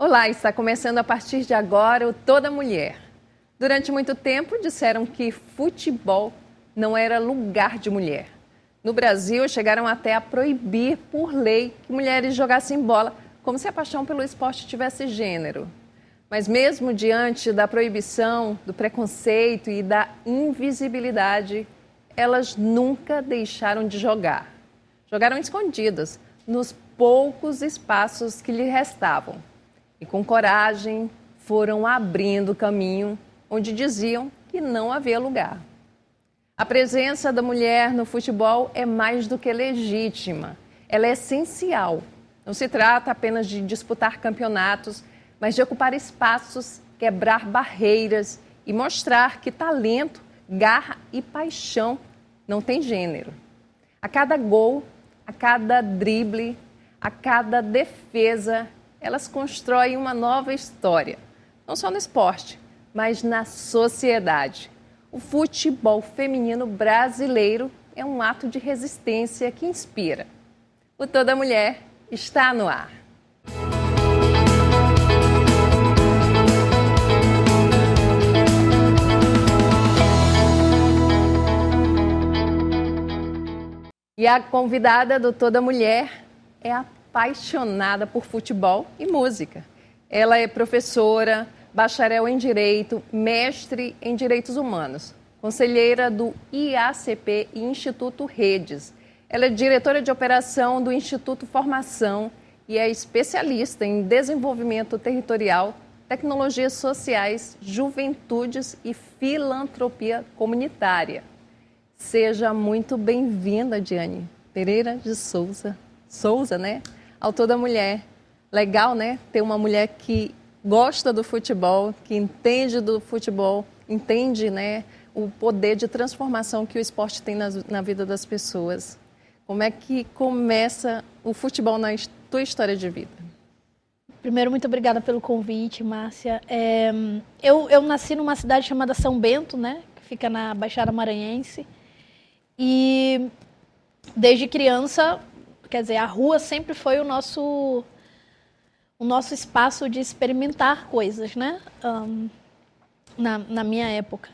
Olá, está começando a partir de agora o Toda Mulher. Durante muito tempo disseram que futebol não era lugar de mulher. No Brasil, chegaram até a proibir por lei que mulheres jogassem bola, como se a paixão pelo esporte tivesse gênero. Mas mesmo diante da proibição, do preconceito e da invisibilidade, elas nunca deixaram de jogar. Jogaram escondidas, nos poucos espaços que lhe restavam. E com coragem foram abrindo caminho onde diziam que não havia lugar. A presença da mulher no futebol é mais do que legítima. Ela é essencial. Não se trata apenas de disputar campeonatos, mas de ocupar espaços, quebrar barreiras e mostrar que talento, garra e paixão não tem gênero. A cada gol, a cada drible, a cada defesa, elas constroem uma nova história, não só no esporte, mas na sociedade. O futebol feminino brasileiro é um ato de resistência que inspira. O Toda Mulher está no ar. E a convidada do Toda Mulher é apaixonada por futebol e música. Ela é professora, bacharel em Direito, mestre em Direitos Humanos, conselheira do IACP e Instituto Redes. Ela é diretora de operação do Instituto Formação e é especialista em desenvolvimento territorial, tecnologias sociais, juventudes e filantropia comunitária. Seja muito bem-vinda, Diane Pereira de Souza, né? Ao Toda Mulher. Legal, né? Ter uma mulher que gosta do futebol, que entende do futebol, entende, né, o poder de transformação que o esporte tem na vida das pessoas. Como é que começa o futebol na tua história de vida? Primeiro, muito obrigada pelo convite, Márcia. Eu nasci numa cidade chamada São Bento, né, que fica na Baixada Maranhense. E desde criança, quer dizer, a rua sempre foi o nosso espaço de experimentar coisas, né? Na minha época.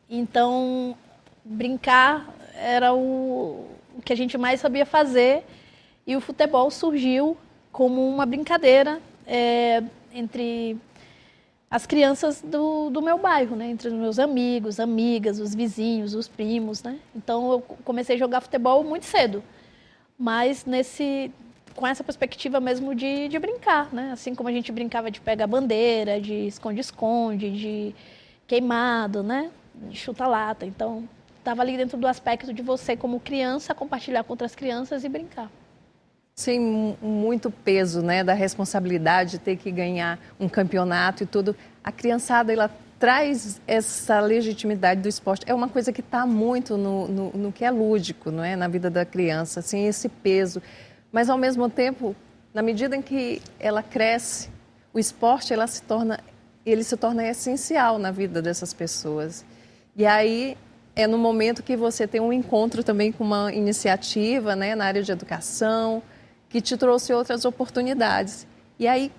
Então, brincar era o que a gente mais sabia fazer, e o futebol surgiu como uma brincadeira entre as crianças do meu bairro, né? Entre os meus amigos, amigas, os vizinhos, os primos, né? Então, eu comecei a jogar futebol muito cedo, mas com essa perspectiva mesmo de brincar, né? Assim como a gente brincava de pegar-bandeira, de esconde-esconde, de queimado, né? De chuta-lata. Então, estava ali dentro do aspecto de você, como criança, compartilhar com outras crianças e brincar. Sem muito peso, né, da responsabilidade de ter que ganhar um campeonato e tudo. A criançada, ela traz essa legitimidade do esporte. É uma coisa que está muito no que é lúdico, não é? Na vida da criança, assim, esse peso. Mas, ao mesmo tempo, na medida em que ela cresce, o esporte ele se torna essencial na vida dessas pessoas. E aí é no momento que você tem um encontro também com uma iniciativa, né, na área de educação, que te trouxe outras oportunidades. E aí,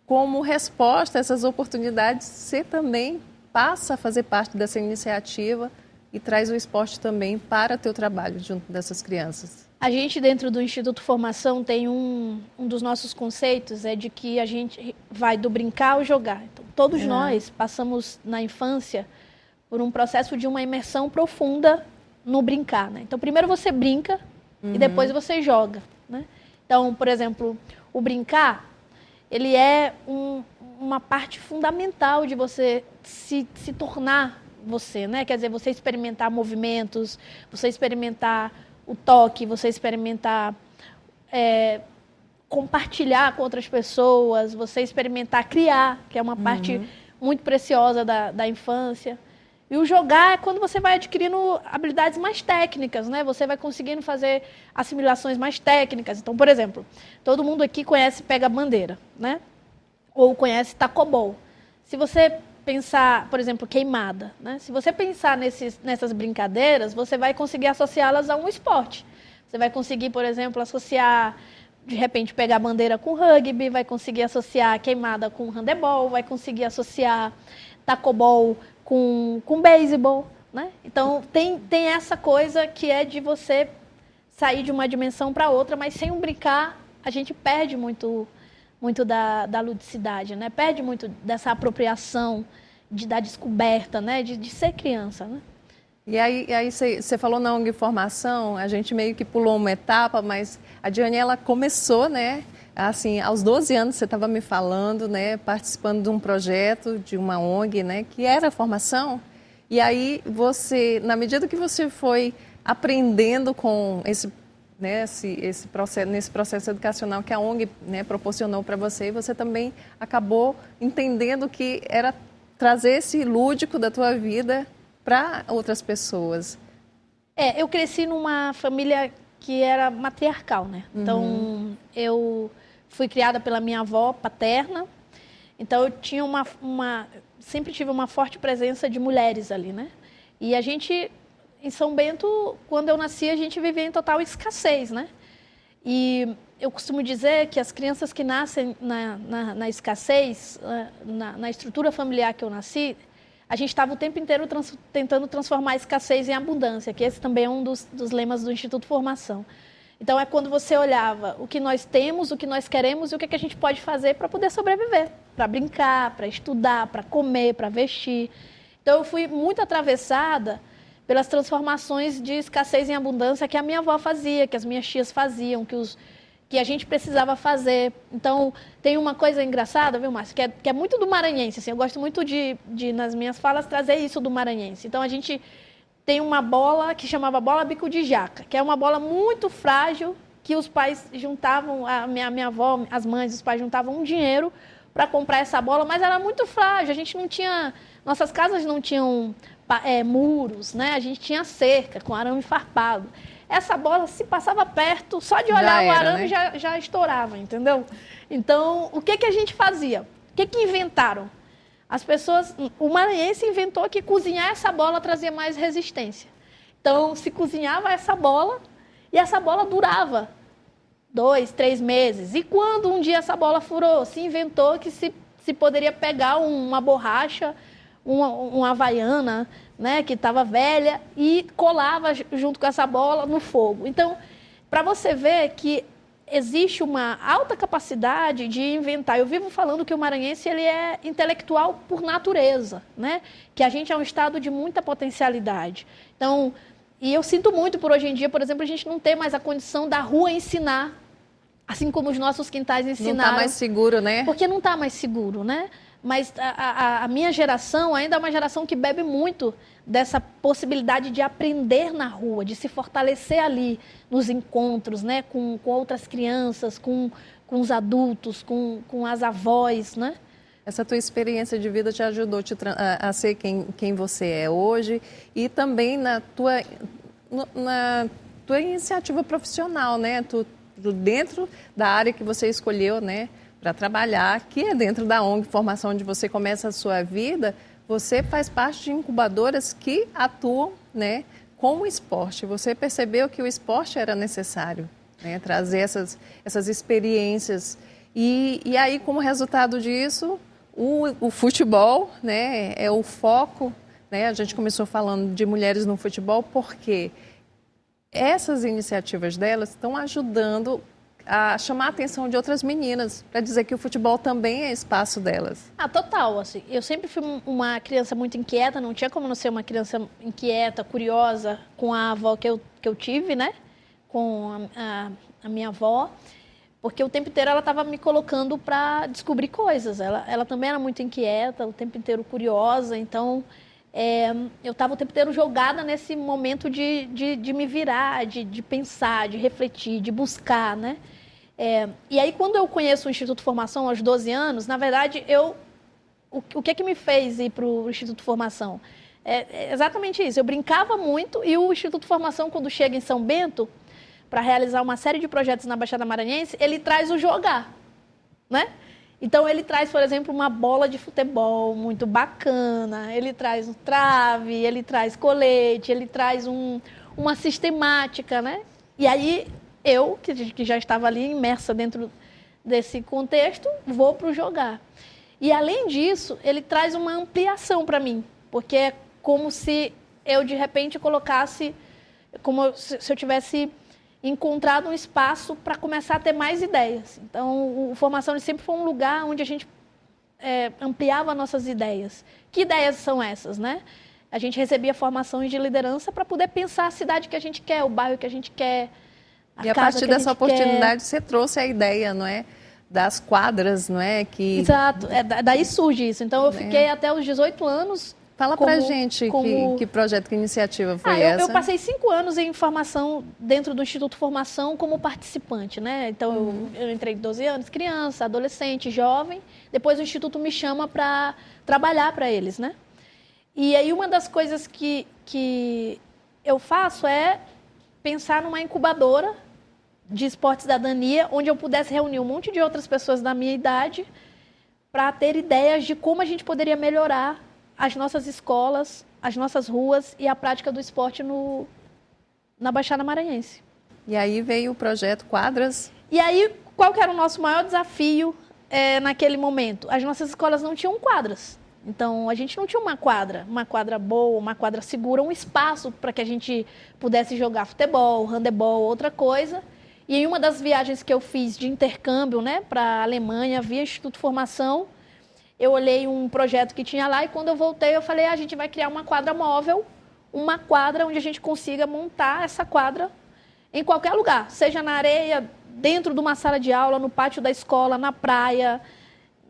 como resposta a essas oportunidades, você também passa a fazer parte dessa iniciativa e traz o esporte também para o teu trabalho junto dessas crianças. A gente, dentro do Instituto Formação, tem um dos nossos conceitos, é de que a gente vai do brincar ao jogar. Então, todos nós passamos na infância por um processo de uma imersão profunda no brincar, né? Então, primeiro você brinca e depois você joga, né? Então, por exemplo, o brincar, ele é uma parte fundamental de você se tornar você, né? Quer dizer, você experimentar movimentos, você experimentar o toque, você experimentar compartilhar com outras pessoas, você experimentar criar, que é uma parte muito preciosa da infância. E o jogar é quando você vai adquirindo habilidades mais técnicas, né? Você vai conseguindo fazer assimilações mais técnicas. Então, por exemplo, todo mundo aqui conhece pega-bandeira, né? Ou conhece tacobol. Se você pensar, por exemplo, queimada, né? Se você pensar nessas brincadeiras, você vai conseguir associá-las a um esporte. Você vai conseguir, por exemplo, associar de repente, pegar bandeira com rugby, vai conseguir associar queimada com handebol, vai conseguir associar tacobol com beisebol, né? Então, tem essa coisa que é de você sair de uma dimensão para outra, mas sem um brincar, a gente perde muito da ludicidade, né? Perde muito dessa apropriação da descoberta, né? De ser criança, né? E aí você falou na ONG Formação, a gente meio que pulou uma etapa, mas a Diane, ela começou, né? Assim, aos 12 anos você estava me falando, né? Participando de um projeto, de uma ONG, né? Que era a formação. E aí você, na medida que você foi aprendendo com esse processo, nesse processo educacional que a ONG, né, proporcionou para você, você também acabou entendendo que era trazer esse lúdico da tua vida para outras pessoas. Eu cresci numa família que era matriarcal, né? Então, eu fui criada pela minha avó paterna, então eu tinha sempre tive uma forte presença de mulheres ali, né? E a gente, em São Bento, quando eu nasci, a gente vivia em total escassez, né? E eu costumo dizer que as crianças que nascem na escassez, na estrutura familiar que eu nasci, a gente estava o tempo inteiro tentando transformar a escassez em abundância, que esse também é um dos lemas do Instituto Formação. Então, é quando você olhava o que nós temos, o que nós queremos e o que a gente pode fazer para poder sobreviver, para brincar, para estudar, para comer, para vestir. Então, eu fui muito atravessada pelas transformações de escassez em abundância que a minha avó fazia, que as minhas tias faziam, que a gente precisava fazer. Então, tem uma coisa engraçada, viu, Márcia, que é muito do maranhense. Assim, eu gosto muito de, nas minhas falas, trazer isso do maranhense. Então, a gente tem uma bola que chamava bola bico de jaca, que é uma bola muito frágil, que os pais juntavam, a minha avó, as mães, os pais juntavam um dinheiro para comprar essa bola, mas era muito frágil, a gente não tinha, nossas casas não tinham muros, né? A gente tinha cerca com arame farpado. Essa bola, se passava perto, só de olhar o arame, né? já estourava, entendeu? Então, o que a gente fazia? O que inventaram? As pessoas, o maranhense inventou que cozinhar essa bola trazia mais resistência. Então, se cozinhava essa bola e essa bola durava 2, 3 meses. E quando um dia essa bola furou, se inventou que se poderia pegar uma borracha, uma havaiana, né, que estava velha, e colava junto com essa bola no fogo. Então, para você ver que existe uma alta capacidade de inventar. Eu vivo falando que o maranhense ele é intelectual por natureza, né? Que a gente é um estado de muita potencialidade. Então, e eu sinto muito por hoje em dia, por exemplo, a gente não ter mais a condição da rua ensinar, assim como os nossos quintais ensinaram. Não está mais seguro, né? Porque não está mais seguro, né? Mas a minha geração ainda é uma geração que bebe muito dessa possibilidade de aprender na rua, de se fortalecer ali nos encontros, né? Com outras crianças, com os adultos, com as avós, né? Essa tua experiência de vida te ajudou a ser quem você é hoje e também na tua iniciativa profissional, né? Dentro da área que você escolheu, né? Para trabalhar, que é dentro da ONG Formação, onde você começa a sua vida, você faz parte de incubadoras que atuam, né, com o esporte. Você percebeu que o esporte era necessário, né, trazer essas experiências. E aí, como resultado disso, o futebol, né, é o foco. Né, a gente começou falando de mulheres no futebol porque essas iniciativas delas estão ajudando a chamar a atenção de outras meninas, para dizer que o futebol também é espaço delas. Total. Assim, eu sempre fui uma criança muito inquieta, não tinha como não ser uma criança inquieta, curiosa, com a avó que eu tive, né? Com a minha avó, porque o tempo inteiro ela estava me colocando para descobrir coisas. Ela também era muito inquieta, o tempo inteiro curiosa, então eu estava o tempo inteiro jogada nesse momento de me virar, de pensar, de refletir, de buscar, né? E aí, quando eu conheço o Instituto Formação aos 12 anos, na verdade, o que me fez ir para o Instituto Formação? É exatamente isso. Eu brincava muito e o Instituto Formação, quando chega em São Bento, para realizar uma série de projetos na Baixada Maranhense, ele traz o jogar, né? Então, ele traz, por exemplo, uma bola de futebol muito bacana, ele traz um trave, ele traz colete, ele traz uma sistemática, né? E aí, eu, que já estava ali imersa dentro desse contexto, vou para o jogar. E, além disso, ele traz uma ampliação para mim, porque é como se eu, de repente, colocasse, como se eu tivesse encontrado um espaço para começar a ter mais ideias. Então, o Formação sempre foi um lugar onde a gente ampliava nossas ideias. Que ideias são essas, né? A gente recebia formações de liderança para poder pensar a cidade que a gente quer, o bairro que a gente quer, a casa que a gente quer. E a partir dessa oportunidade, você trouxe a ideia, não é? Das quadras, não é? Exato, daí surge isso. Então, eu fiquei até os 18 anos... Fala pra gente que projeto, que iniciativa foi essa? Eu passei 5 anos em formação dentro do Instituto Formação como participante, né? Então, eu entrei 12 anos, criança, adolescente, jovem. Depois o Instituto me chama para trabalhar para eles, né? E aí uma das coisas que eu faço é pensar numa incubadora de esporte e cidadania, onde eu pudesse reunir um monte de outras pessoas da minha idade para ter ideias de como a gente poderia melhorar as nossas escolas, as nossas ruas e a prática do esporte na Baixada Maranhense. E aí veio o projeto Quadras. E aí, qual que era o nosso maior desafio naquele momento? As nossas escolas não tinham quadras. Então, a gente não tinha uma quadra boa, uma quadra segura, um espaço para que a gente pudesse jogar futebol, handebol, outra coisa. E em uma das viagens que eu fiz de intercâmbio, né, para a Alemanha, via Instituto Formação, eu olhei um projeto que tinha lá e quando eu voltei, eu falei, a gente vai criar uma quadra móvel, uma quadra onde a gente consiga montar essa quadra em qualquer lugar, seja na areia, dentro de uma sala de aula, no pátio da escola, na praia,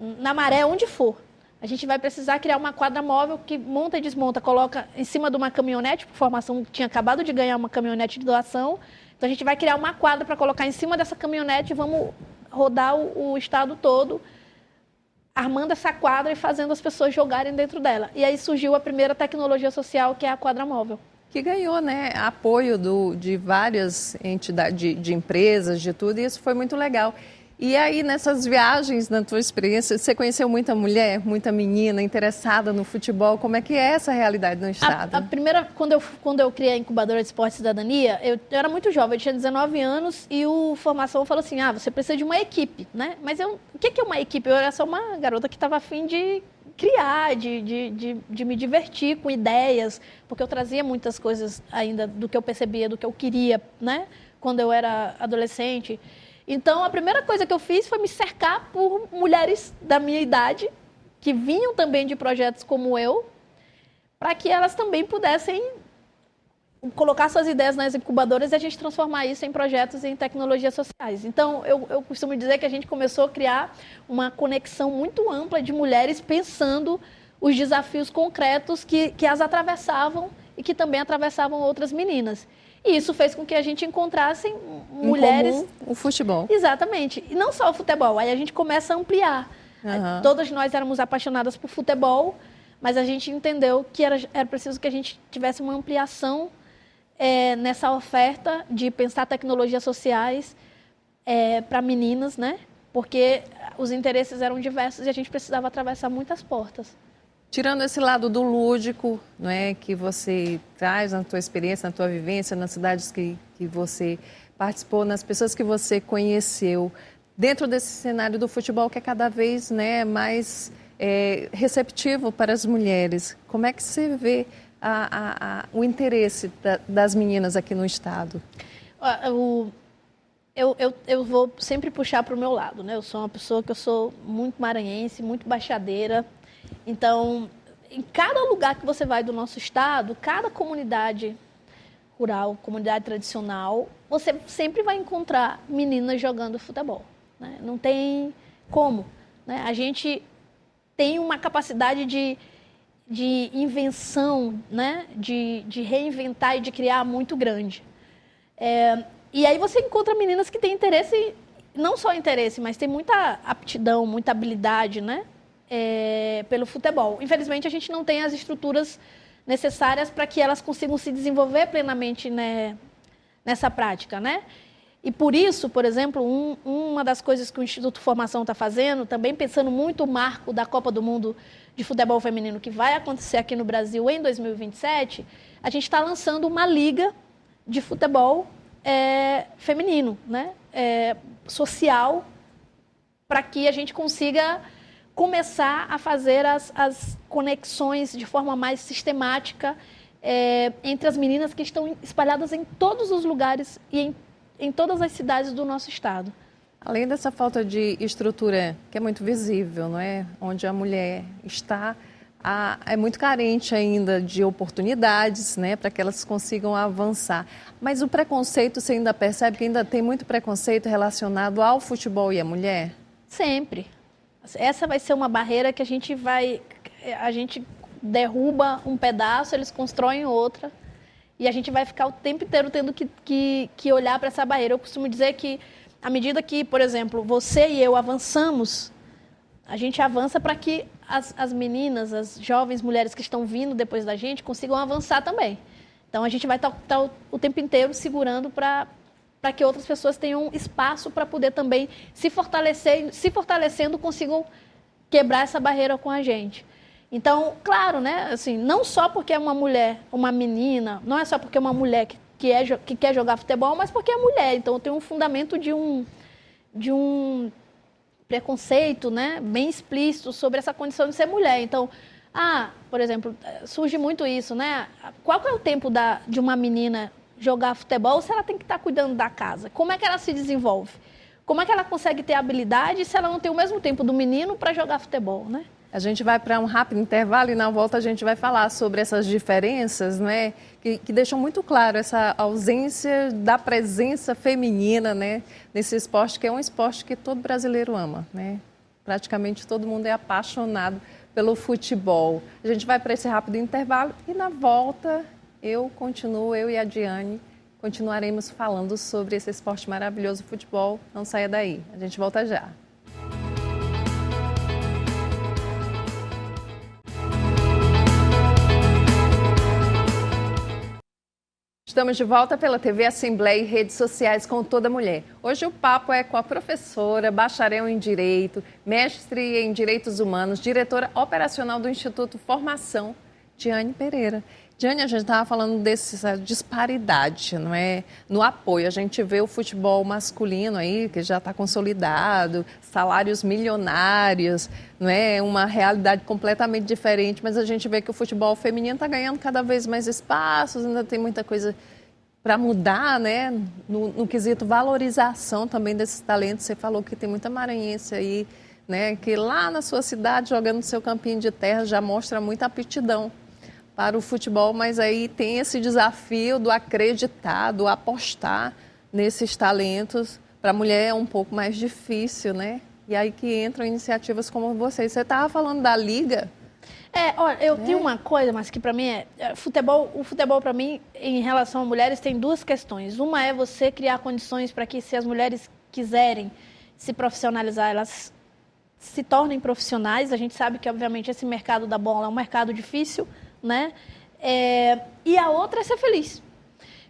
na maré, onde for. A gente vai precisar criar uma quadra móvel que monta e desmonta, coloca em cima de uma caminhonete, por formação, tinha acabado de ganhar uma caminhonete de doação, então a gente vai criar uma quadra para colocar em cima dessa caminhonete e vamos rodar o estado todo, armando essa quadra e fazendo as pessoas jogarem dentro dela. E aí surgiu a primeira tecnologia social, que é a quadra móvel. Que ganhou, né, apoio de várias entidades, de empresas, de tudo, e isso foi muito legal. E aí, nessas viagens, na tua experiência, você conheceu muita mulher, muita menina interessada no futebol? Como é que é essa realidade no estado? A primeira, quando eu criei a incubadora de esporte e cidadania, eu era muito jovem, eu tinha 19 anos e o Formação falou assim, você precisa de uma equipe, né? Mas o que é uma equipe? Eu era só uma garota que estava a fim de criar, de me divertir com ideias, porque eu trazia muitas coisas ainda do que eu percebia, do que eu queria, né? Quando eu era adolescente. Então, a primeira coisa que eu fiz foi me cercar por mulheres da minha idade, que vinham também de projetos como eu, para que elas também pudessem colocar suas ideias nas incubadoras e a gente transformar isso em projetos e em tecnologias sociais. Então, eu costumo dizer que a gente começou a criar uma conexão muito ampla de mulheres pensando os desafios concretos que as atravessavam e que também atravessavam outras meninas. E isso fez com que a gente encontrasse mulheres... Em comum, o futebol. Exatamente. E não só o futebol, aí a gente começa a ampliar. Uhum. Todas nós éramos apaixonadas por futebol, mas a gente entendeu que era preciso que a gente tivesse uma ampliação nessa oferta de pensar tecnologias sociais para meninas, né? Porque os interesses eram diversos e a gente precisava atravessar muitas portas. Tirando esse lado do lúdico, não é, que você traz na tua experiência, na tua vivência, nas cidades que você participou, nas pessoas que você conheceu, dentro desse cenário do futebol que é cada vez, né, mais receptivo para as mulheres, como é que você vê o interesse das meninas aqui no estado? Eu vou sempre puxar para o meu lado, né? Eu sou uma pessoa que eu sou muito maranhense, muito baixadeira. Então, em cada lugar que você vai do nosso estado, cada comunidade rural, comunidade tradicional, você sempre vai encontrar meninas jogando futebol, né? Não tem como, né? A gente tem uma capacidade de invenção, né? De reinventar e de criar muito grande. E aí você encontra meninas que têm interesse, não só interesse, mas tem muita aptidão, muita habilidade, né? Pelo futebol. Infelizmente, a gente não tem as estruturas necessárias para que elas consigam se desenvolver plenamente, né, nessa prática, né? E por isso, por exemplo, uma das coisas que o Instituto Formação está fazendo, também pensando muito o marco da Copa do Mundo de Futebol Feminino, que vai acontecer aqui no Brasil em 2027, a gente está lançando uma liga de futebol feminino, né? Social, para que a gente consiga começar a fazer as conexões de forma mais sistemática entre as meninas que estão espalhadas em todos os lugares e em todas as cidades do nosso estado. Além dessa falta de estrutura, que é muito visível, não é? Onde a mulher está, é muito carente ainda de oportunidades, né, para que elas consigam avançar. Mas o preconceito, você ainda percebe que ainda tem muito preconceito relacionado ao futebol e à mulher? Sempre. Essa vai ser uma barreira que a gente derruba um pedaço, eles constroem outra, e a gente vai ficar o tempo inteiro tendo que olhar para essa barreira. Eu costumo dizer que, à medida que, por exemplo, você e eu avançamos, a gente avança para que as meninas, as jovens mulheres que estão vindo depois da gente, consigam avançar também. Então, a gente vai estar o tempo inteiro segurando para que outras pessoas tenham espaço para poder também se fortalecer, se fortalecendo, consigam quebrar essa barreira com a gente. Então, claro, né, assim, não só porque é uma mulher, uma menina, não é só porque é uma mulher que quer jogar futebol, mas porque é mulher. Então, tem um fundamento de um preconceito, né, bem explícito sobre essa condição de ser mulher. Então, por exemplo, surge muito isso, né? Qual que é o tempo de uma menina jogar futebol se ela tem que estar cuidando da casa? Como é que ela se desenvolve? Como é que ela consegue ter habilidade se ela não tem o mesmo tempo do menino para jogar futebol, né? A gente vai para um rápido intervalo e na volta a gente vai falar sobre essas diferenças, né, que deixam muito claro essa ausência da presença feminina, né, nesse esporte, que é um esporte que todo brasileiro ama, né? Praticamente todo mundo é apaixonado pelo futebol. A gente vai para esse rápido intervalo e na volta eu e a Diane continuaremos falando sobre esse esporte maravilhoso, futebol. Não saia daí, a gente volta já. Estamos de volta pela TV Assembleia e redes sociais com Toda Mulher. Hoje o papo é com a professora, bacharel em Direito, mestre em Direitos Humanos, diretora operacional do Instituto Formação, Diane Pereira. Diane, a gente estava falando dessa disparidade, não é? No apoio, a gente vê o futebol masculino aí, que já está consolidado, salários milionários, não é? Uma realidade completamente diferente, mas a gente vê que o futebol feminino está ganhando cada vez mais espaços, ainda tem muita coisa para mudar, né? No quesito valorização também desses talentos. Você falou que tem muita maranhense aí, né? Que lá na sua cidade, jogando no seu campinho de terra, já mostra muita aptidão para o futebol, mas aí tem esse desafio do acreditar, do apostar nesses talentos. Para a mulher é um pouco mais difícil, né? E aí que entram iniciativas como vocês. Você estava falando da Liga? Olha, eu tenho uma coisa, mas que para mim o futebol para mim, em relação a mulheres, tem duas questões. Uma é você criar condições para que, se as mulheres quiserem se profissionalizar, elas se tornem profissionais. A gente sabe que, obviamente, esse mercado da bola é um mercado difícil, né? E a outra é ser feliz.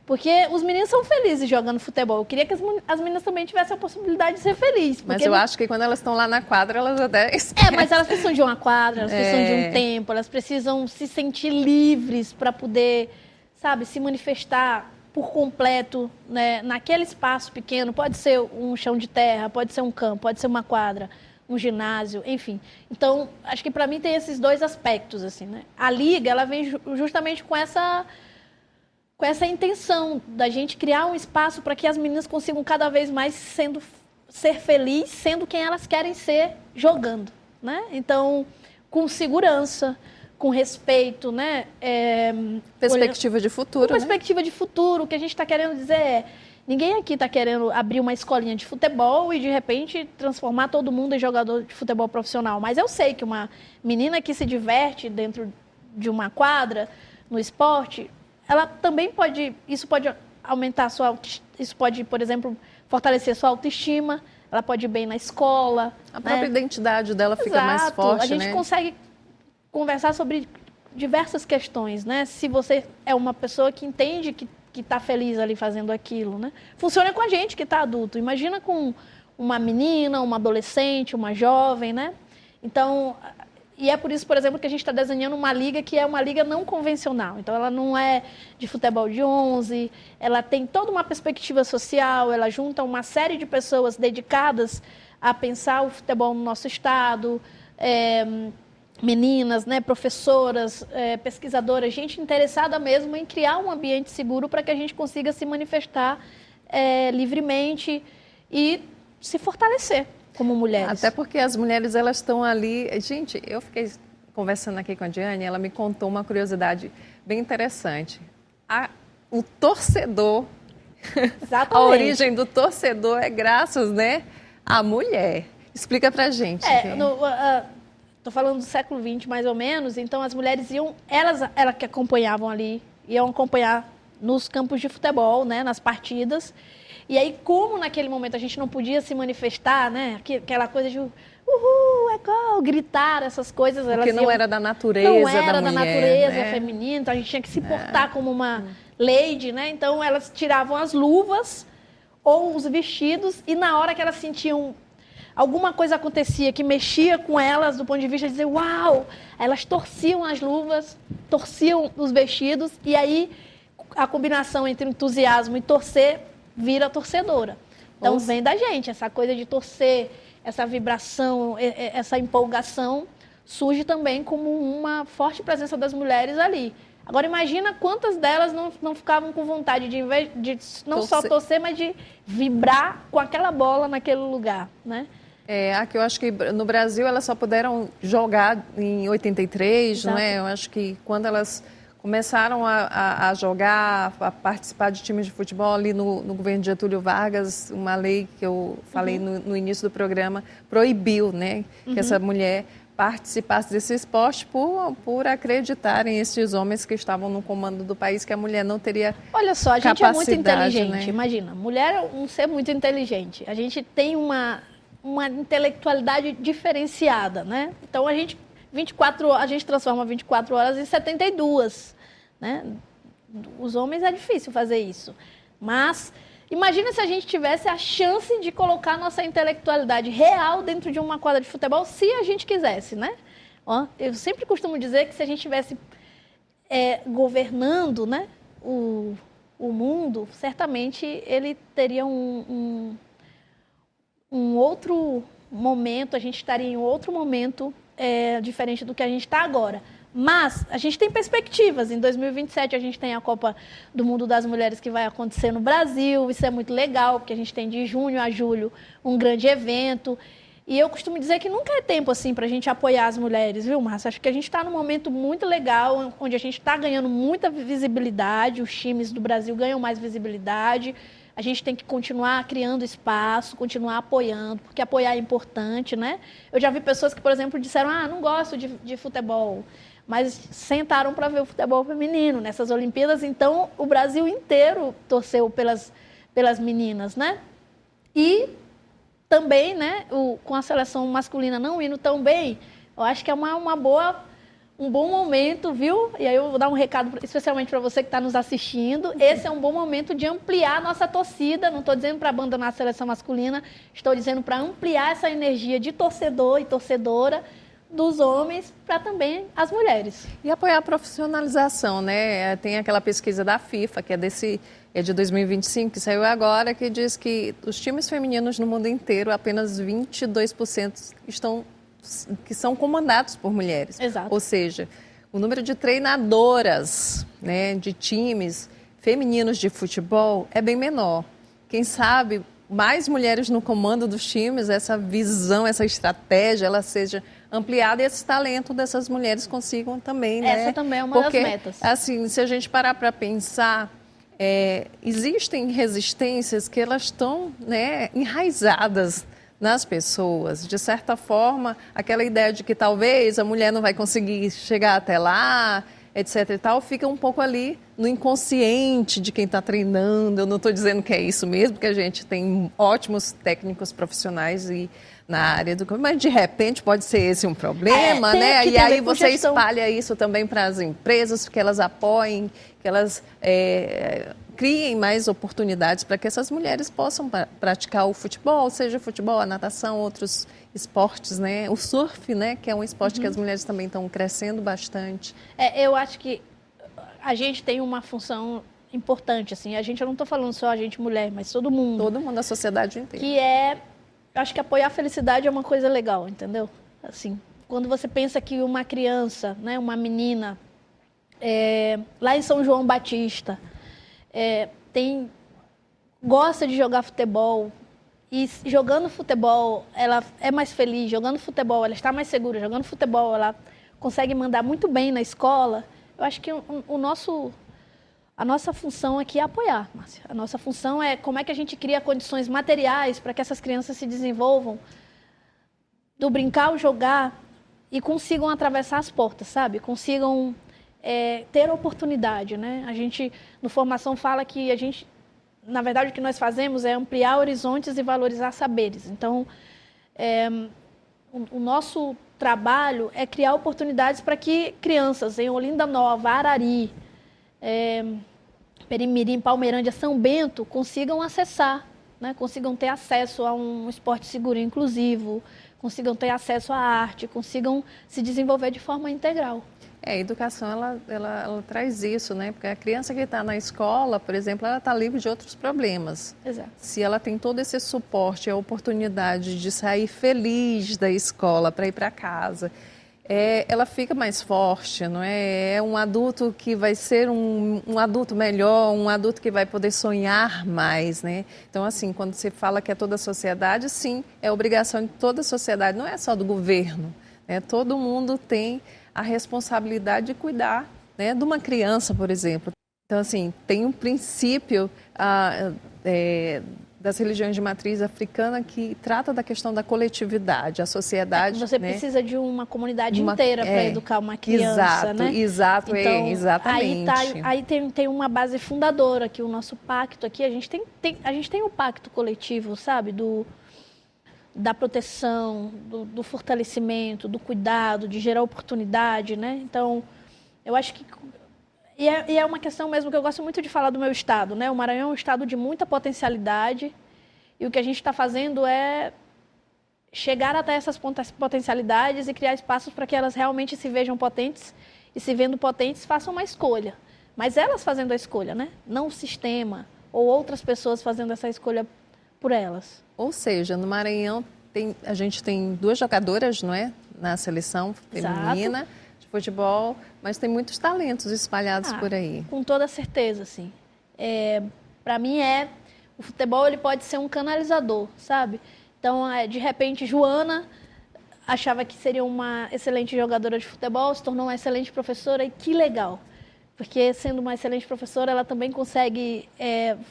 Porque os meninos são felizes jogando futebol. Eu queria que as meninas também tivessem a possibilidade de ser felizes. Mas eu acho que quando elas estão lá na quadra, elas até... mas elas precisam de uma quadra, elas precisam de um tempo, elas precisam se sentir livres para poder, sabe, se manifestar por completo, né, naquele espaço pequeno. Pode ser um chão de terra, pode ser um campo, pode ser uma quadra, um ginásio, enfim. Então, acho que para mim tem esses dois aspectos, assim, né? A Liga, ela vem justamente com essa intenção da gente criar um espaço para que as meninas consigam cada vez mais ser felizes, sendo quem elas querem ser jogando, né? Então, com segurança, com respeito, né? Perspectiva de futuro, né? Perspectiva de futuro. O que a gente está querendo dizer é: ninguém aqui está querendo abrir uma escolinha de futebol e, de repente, transformar todo mundo em jogador de futebol profissional. Mas eu sei que uma menina que se diverte dentro de uma quadra, no esporte, ela também pode... Isso pode aumentar a sua autoestima. Isso pode, por exemplo, fortalecer a sua autoestima. Ela pode ir bem na escola. A própria identidade dela fica mais forte, a gente consegue conversar sobre diversas questões, né? Se você é uma pessoa que entende que está feliz ali fazendo aquilo, né? Funciona com a gente que está adulto. Imagina com uma menina, uma adolescente, uma jovem, né? Então, E é por isso, por exemplo, que a gente está desenhando uma liga que é uma liga não convencional. Então, ela não é de futebol de 11, ela tem toda uma perspectiva social, ela junta uma série de pessoas dedicadas a pensar o futebol no nosso estado, meninas, né, professoras, pesquisadoras, gente interessada mesmo em criar um ambiente seguro para que a gente consiga se manifestar livremente e se fortalecer como mulheres. Até porque as mulheres, elas estão ali... Gente, eu fiquei conversando aqui com a Diane, ela me contou uma curiosidade bem interessante. O torcedor, Exatamente. a origem do torcedor é graças, né, à mulher. Explica pra gente. Estou falando do século XX, mais ou menos, então as mulheres iam, elas que acompanhavam ali, iam acompanhar nos campos de futebol, né, nas partidas. E aí, como naquele momento a gente não podia se manifestar, né, aquela coisa de uhul, é gol, gritar, essas coisas. Porque não era da natureza não era da da mulher, natureza né? feminina, então a gente tinha que se portar como uma lady, né? Então elas tiravam as luvas ou os vestidos e na hora que elas sentiam alguma coisa acontecia que mexia com elas do ponto de vista de dizer uau, elas torciam as luvas, torciam os vestidos e aí a combinação entre entusiasmo e torcer vira torcedora. Então vem da gente essa coisa de torcer, essa vibração, essa empolgação surge também como uma forte presença das mulheres ali. Agora imagina quantas delas não ficavam com vontade de não só torcer, mas de vibrar com aquela bola naquele lugar, né? Aqui eu acho que no Brasil elas só puderam jogar em 83, Exato. não é? Eu acho que quando elas começaram a jogar, a participar de times de futebol ali no governo de Getúlio Vargas, uma lei que eu falei no início do programa, proibiu, né, que essa mulher participasse desse esporte por acreditarem esses homens que estavam no comando do país que a mulher não teria capacidade. Olha só, a gente é muito inteligente, né? Imagina, mulher é um ser muito inteligente. A gente tem uma intelectualidade diferenciada, né? Então a gente transforma 24 horas em 72, né? Os homens é difícil fazer isso. Mas imagina se a gente tivesse a chance de colocar nossa intelectualidade real dentro de uma quadra de futebol, se a gente quisesse, né? Eu sempre costumo dizer que se a gente tivesse governando, né, o mundo, certamente ele teria um outro momento, a gente estaria em outro momento diferente do que a gente está agora. Mas a gente tem perspectivas. Em 2027 a gente tem a Copa do Mundo das Mulheres que vai acontecer no Brasil. Isso é muito legal, porque a gente tem de junho a julho um grande evento. E eu costumo dizer que nunca é tempo assim para a gente apoiar as mulheres, viu, Márcia? Acho que a gente está num momento muito legal, onde a gente está ganhando muita visibilidade, os times do Brasil ganham mais visibilidade. A gente tem que continuar criando espaço, continuar apoiando, porque apoiar é importante, né? Eu já vi pessoas que, por exemplo, disseram, não gosto de futebol, mas sentaram para ver o futebol feminino nessas Olimpíadas. Então, o Brasil inteiro torceu pelas meninas, né? E também, né, com a seleção masculina não indo tão bem, eu acho que é um bom momento, viu? E aí eu vou dar um recado especialmente para você que está nos assistindo. Esse é um bom momento de ampliar a nossa torcida. Não estou dizendo para abandonar a seleção masculina, estou dizendo para ampliar essa energia de torcedor e torcedora dos homens para também as mulheres. E apoiar a profissionalização, né? Tem aquela pesquisa da FIFA, que é de 2025, que saiu agora, que diz que os times femininos no mundo inteiro, apenas 22% que são comandados por mulheres. Exato. Ou seja, o número de treinadoras, né, de times femininos de futebol é bem menor. Quem sabe mais mulheres no comando dos times, essa visão, essa estratégia, ela seja ampliada e esse talento dessas mulheres consigam também, né? Essa também é uma das metas. Assim, se a gente parar para pensar, existem resistências que elas estão, né, enraizadas nas pessoas. De certa forma, aquela ideia de que talvez a mulher não vai conseguir chegar até lá, etc. e tal, fica um pouco ali no inconsciente de quem está treinando. Eu não estou dizendo que é isso mesmo, porque a gente tem ótimos técnicos profissionais na área do campo, mas de repente pode ser esse um problema, né? E aí você espalha isso também para as empresas, que elas apoiem, que elas criem mais oportunidades para que essas mulheres possam praticar o futebol, seja o futebol, a natação, outros esportes, né? O surf, né? Que é um esporte que as mulheres também estão crescendo bastante. Eu acho que a gente tem uma função importante, assim. Eu não estou falando só a gente mulher, mas todo mundo. Todo mundo, a sociedade inteira. Eu acho que apoiar a felicidade é uma coisa legal, entendeu? Assim, quando você pensa que uma criança, né, uma menina, lá em São João Batista, gosta de jogar futebol, e jogando futebol ela é mais feliz, jogando futebol ela está mais segura, jogando futebol ela consegue mandar muito bem na escola. Eu acho que a nossa função aqui é apoiar, Márcia. A nossa função é como é que a gente cria condições materiais para que essas crianças se desenvolvam, do brincar, o jogar, e consigam atravessar as portas, sabe? Consigam ter oportunidade, né? A gente, no Formação, fala que na verdade, o que nós fazemos é ampliar horizontes e valorizar saberes. Então, o nosso trabalho é criar oportunidades para que crianças em Olinda Nova, Arari, Perimirim, Palmeirândia, São Bento consigam acessar, né? Consigam ter acesso a um esporte seguro e inclusivo, consigam ter acesso à arte, consigam se desenvolver de forma integral. A educação, ela traz isso, né? Porque a criança que está na escola, por exemplo, ela está livre de outros problemas. Exato. Se ela tem todo esse suporte, a oportunidade de sair feliz da escola para ir para casa, ela fica mais forte, não é? É um adulto que vai ser um adulto melhor, um adulto que vai poder sonhar mais, né? Então, assim, quando você fala que é toda a sociedade, sim, é obrigação de toda a sociedade, não é só do governo, né? Todo mundo tem a responsabilidade de cuidar, né, de uma criança, por exemplo. Então, assim, tem um princípio das religiões de matriz africana que trata da questão da coletividade, a sociedade. Você precisa de uma comunidade inteira para educar uma criança, exato, né? Exato, então, exatamente. Aí tem uma base fundadora, que o nosso pacto aqui, a gente tem um pacto coletivo, sabe? Da proteção, do fortalecimento, do cuidado, de gerar oportunidade, né? Então, eu acho que... E é uma questão mesmo que eu gosto muito de falar do meu estado, né? O Maranhão é um estado de muita potencialidade, e o que a gente está fazendo é chegar até essas potencialidades e criar espaços para que elas realmente se vejam potentes, e se vendo potentes, façam uma escolha. Mas elas fazendo a escolha, né? Não o sistema ou outras pessoas fazendo essa escolha por elas. Ou seja, no Maranhão a gente tem 2 jogadoras, não é? Na seleção feminina. Exato. De futebol, mas tem muitos talentos espalhados por aí. Com toda certeza, sim. Para mim, o futebol ele pode ser um canalizador, sabe? Então, de repente, Joana achava que seria uma excelente jogadora de futebol, se tornou uma excelente professora, e que legal. Porque, sendo uma excelente professora, ela também consegue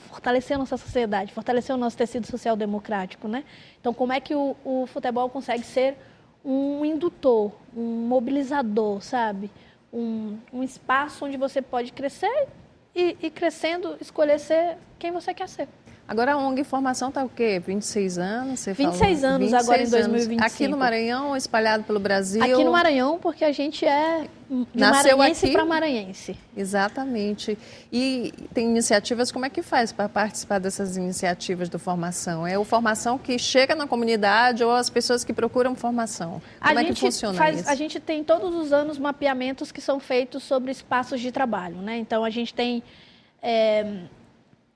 fortalecer a nossa sociedade, fortalecer o nosso tecido social democrático, né? Então, como é que o futebol consegue ser um indutor, um mobilizador, sabe? Um espaço onde você pode crescer e crescendo, escolher ser quem você quer ser. Agora a ONG Formação está o quê? 26 anos? Você 26 falou? anos 26 agora em 2025. Aqui no Maranhão ou espalhado pelo Brasil? Aqui no Maranhão, porque a gente é de maranhense para maranhense. Exatamente. E tem iniciativas, como é que faz para participar dessas iniciativas do Formação? É o Formação que chega na comunidade ou as pessoas que procuram formação? Como é que funciona isso? A gente tem todos os anos mapeamentos que são feitos sobre espaços de trabalho, né? Então a gente tem...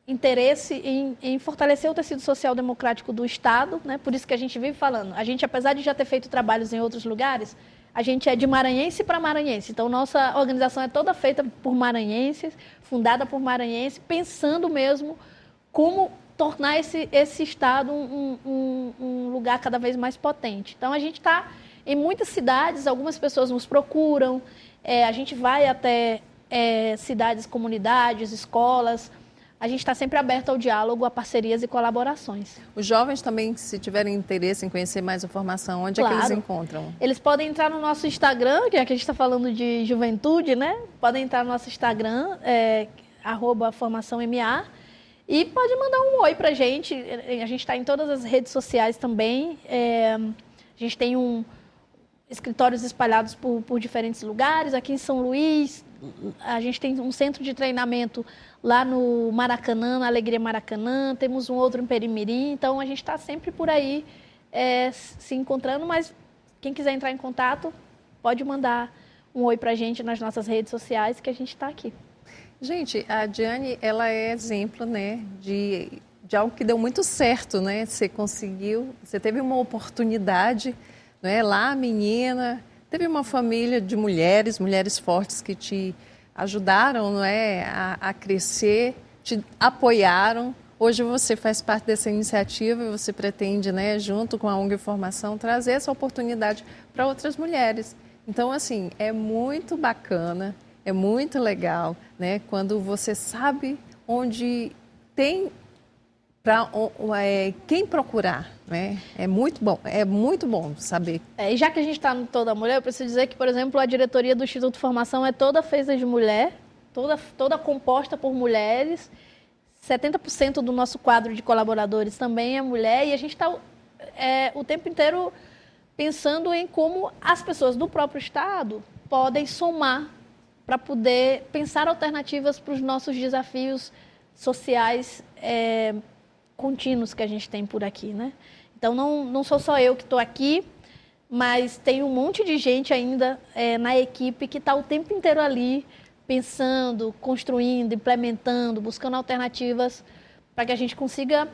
interesse em fortalecer o tecido social democrático do Estado, né? Por isso que a gente vive falando. A gente, apesar de já ter feito trabalhos em outros lugares, a gente é de maranhense para maranhense. Então, nossa organização é toda feita por maranhenses, fundada por maranhenses, pensando mesmo como tornar esse Estado um lugar cada vez mais potente. Então, a gente está em muitas cidades, algumas pessoas nos procuram, a gente vai até cidades, comunidades, escolas. A gente está sempre aberto ao diálogo, a parcerias e colaborações. Os jovens também, se tiverem interesse em conhecer mais a formação, onde é que eles encontram? Eles podem entrar no nosso Instagram, que aqui a gente está falando de juventude, né? Podem entrar no nosso Instagram, @formaçãoma, e pode mandar um oi para a gente. A gente está em todas as redes sociais também. A gente tem escritórios espalhados por diferentes lugares, aqui em São Luís, A gente tem um centro de treinamento lá no Maracanã, na Alegria Maracanã, temos um outro em Perimirim, então a gente está sempre por aí se encontrando, mas quem quiser entrar em contato, pode mandar um oi para a gente nas nossas redes sociais, que a gente está aqui. Gente, a Diane, ela é exemplo, né, de algo que deu muito certo, né? Você conseguiu, você teve uma oportunidade, né? Lá, menina, teve uma família de mulheres fortes que te ajudaram, não é, a crescer, te apoiaram. Hoje você faz parte dessa iniciativa e você pretende, né, junto com a ONG Formação, trazer essa oportunidade para outras mulheres. Então, assim, é muito bacana, é muito legal, né, quando você sabe onde tem para quem procurar, né? É muito bom saber. E já que a gente está no Toda Mulher, eu preciso dizer que, por exemplo, a diretoria do Instituto Formação é toda feita de mulher, toda composta por mulheres. 70% do nosso quadro de colaboradores também é mulher, e a gente está o tempo inteiro pensando em como as pessoas do próprio Estado podem somar para poder pensar alternativas para os nossos desafios sociais contínuos que a gente tem por aqui, né? Então, não sou só eu que estou aqui, mas tem um monte de gente ainda na equipe que está o tempo inteiro ali, pensando, construindo, implementando, buscando alternativas para que a gente consiga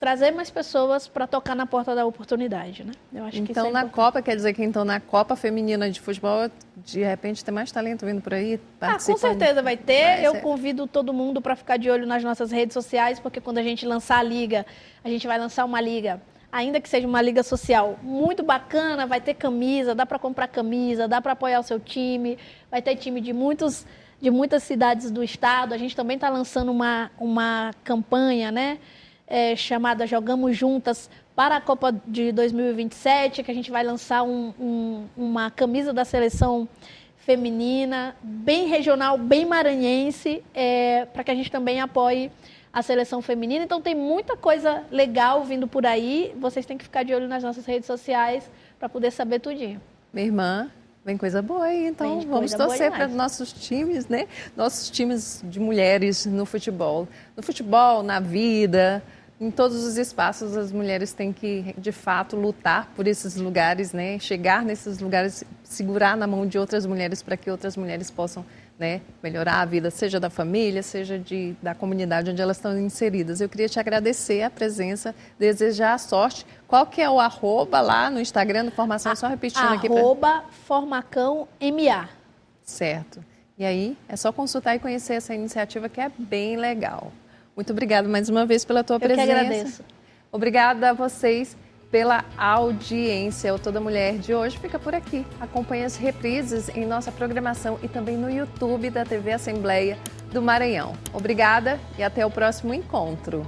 trazer mais pessoas para tocar na porta da oportunidade, né? Eu acho que então, isso é na importante. Copa, quer dizer que então na Copa Feminina de Futebol, de repente tem mais talento vindo por aí? Com certeza vai ter. Eu convido todo mundo para ficar de olho nas nossas redes sociais, porque quando a gente lançar a liga, a gente vai lançar uma liga, ainda que seja uma liga social, muito bacana, vai ter camisa, dá para comprar camisa, dá para apoiar o seu time, vai ter time de muitas cidades do estado. A gente também está lançando uma campanha, né? Chamada Jogamos Juntas para a Copa de 2027, que a gente vai lançar uma camisa da seleção feminina, bem regional, bem maranhense, para que a gente também apoie a seleção feminina. Então tem muita coisa legal vindo por aí, vocês têm que ficar de olho nas nossas redes sociais para poder saber tudinho. Minha irmã, vem coisa boa aí, então vamos torcer para nossos times, né? Nossos times de mulheres no futebol. No futebol, na vida, em todos os espaços, as mulheres têm que, de fato, lutar por esses lugares, né? Chegar nesses lugares, segurar na mão de outras mulheres para que outras mulheres possam, né, melhorar a vida, seja da família, seja da comunidade onde elas estão inseridas. Eu queria te agradecer a presença, desejar a sorte. Qual que é o @ lá no Instagram do Formação? Só repetindo aqui. @formacãoMA. Certo. E aí, é só consultar e conhecer essa iniciativa que é bem legal. Muito obrigada mais uma vez pela tua presença. Eu que agradeço. Obrigada a vocês pela audiência. O Toda Mulher de hoje fica por aqui. Acompanhe as reprises em nossa programação e também no YouTube da TV Assembleia do Maranhão. Obrigada e até o próximo encontro.